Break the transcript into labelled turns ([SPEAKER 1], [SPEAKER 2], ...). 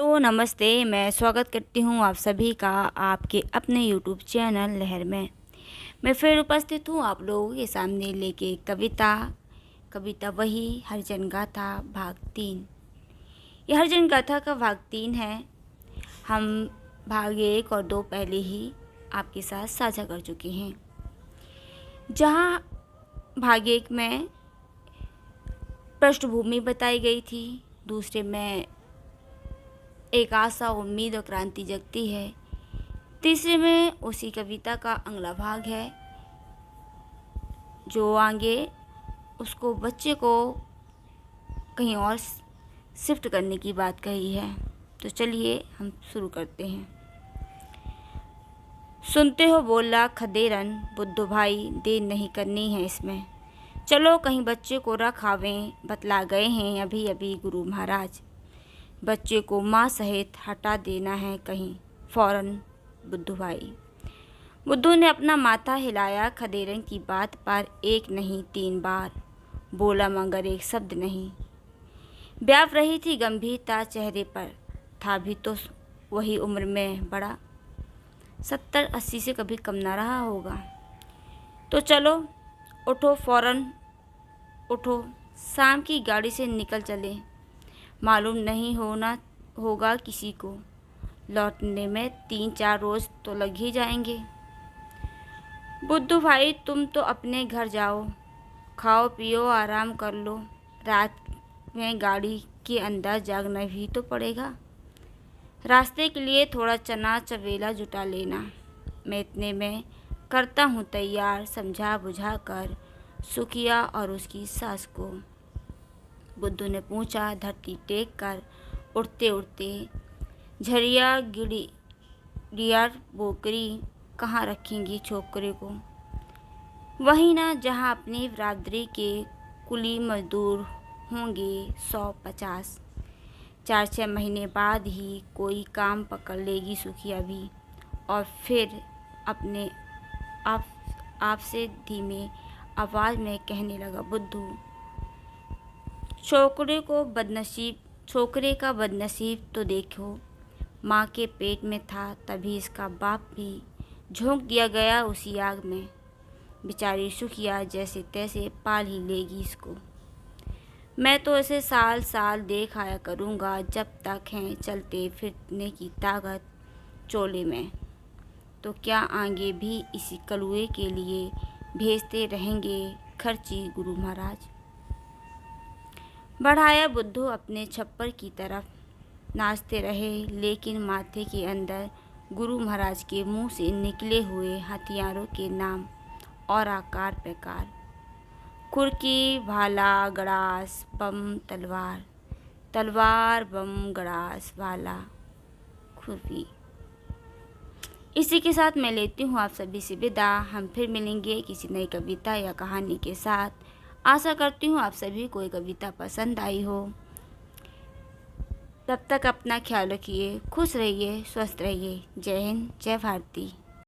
[SPEAKER 1] तो नमस्ते, मैं स्वागत करती हूँ आप सभी का आपके अपने यूट्यूब चैनल लहर में। मैं फिर उपस्थित हूँ आप लोगों के सामने लेके कविता वही हरिजन गाथा भाग 3। यह हरिजन गाथा का भाग 3 है। हम भाग 1 और 2 पहले ही आपके साथ साझा कर चुके हैं। जहाँ भाग 1 में पृष्ठभूमि बताई गई थी, दूसरे में एक आशा, उम्मीद और क्रांति जगती है, तीसरे में उसी कविता का अगला भाग है जो आगे उसको बच्चे को कहीं और शिफ्ट करने की बात कही है। तो चलिए हम शुरू करते हैं। सुनते हो बोला खदेरन, बुद्धू भाई देर नहीं करनी है इसमें, चलो कहीं बच्चे को रख आवें, बतला गए हैं अभी अभी गुरु महाराज, बच्चे को माँ सहित हटा देना है कहीं फौरन बुद्धू भाई। बुद्धू ने अपना माथा हिलाया, खदेरन की बात पर 1 नहीं 3 बार बोला मगर एक शब्द नहीं। व्याप रही थी गंभीरता चेहरे पर, था भी तो वही उम्र में बड़ा, 70-80 से कभी कम ना रहा होगा। तो चलो उठो, फौरन उठो, शाम की गाड़ी से निकल चले, मालूम नहीं होगा किसी को, लौटने में 3-4 रोज़ तो लग ही जाएंगे। बुद्धू भाई तुम तो अपने घर जाओ, खाओ पियो आराम कर लो, रात में गाड़ी के अंदर जागना भी तो पड़ेगा, रास्ते के लिए थोड़ा चना चवेला जुटा लेना, मैं इतने में करता हूँ तैयार, समझा बुझा कर सुखिया और उसकी सास को। बुद्धू ने पूछा धरती टेक कर, उड़ते उड़ते, झरिया गिड़िया बोकरी कहाँ रखेंगी छोकरे को, वही ना जहाँ अपनी बरादरी के कुली मजदूर होंगे 100-50, 4-6 महीने बाद ही कोई काम पकड़ लेगी सुखिया भी। और फिर अपने आप से धीमे आवाज़ में कहने लगा बुद्धू, छोकरे का बदनसीब तो देखो, माँ के पेट में था तभी इसका बाप भी झोंक दिया गया उसी आग में, बेचारी सुखिया जैसे तैसे पाल ही लेगी इसको, मैं तो इसे साल साल देख आया करूँगा जब तक है चलते फिरने की ताकत चोले में, तो क्या आगे भी इसी कलुए के लिए भेजते रहेंगे खर्ची गुरु महाराज। बढ़ाया बुद्धू अपने छप्पर की तरफ, नाचते रहे, लेकिन माथे के अंदर गुरु महाराज के मुंह से निकले हुए हथियारों के नाम और आकार प्रकार, खुरकी, भाला, गड़ास, बम, तलवार, तलवार, बम, गड़ास, भाला, खुरपी। इसी के साथ मैं लेती हूँ आप सभी से विदा। हम फिर मिलेंगे किसी नई कविता या कहानी के साथ। आशा करती हूँ आप सभी को ये कविता पसंद आई हो। तब तक अपना ख्याल रखिए, खुश रहिए, स्वस्थ रहिए। जय हिंद, जय भारती।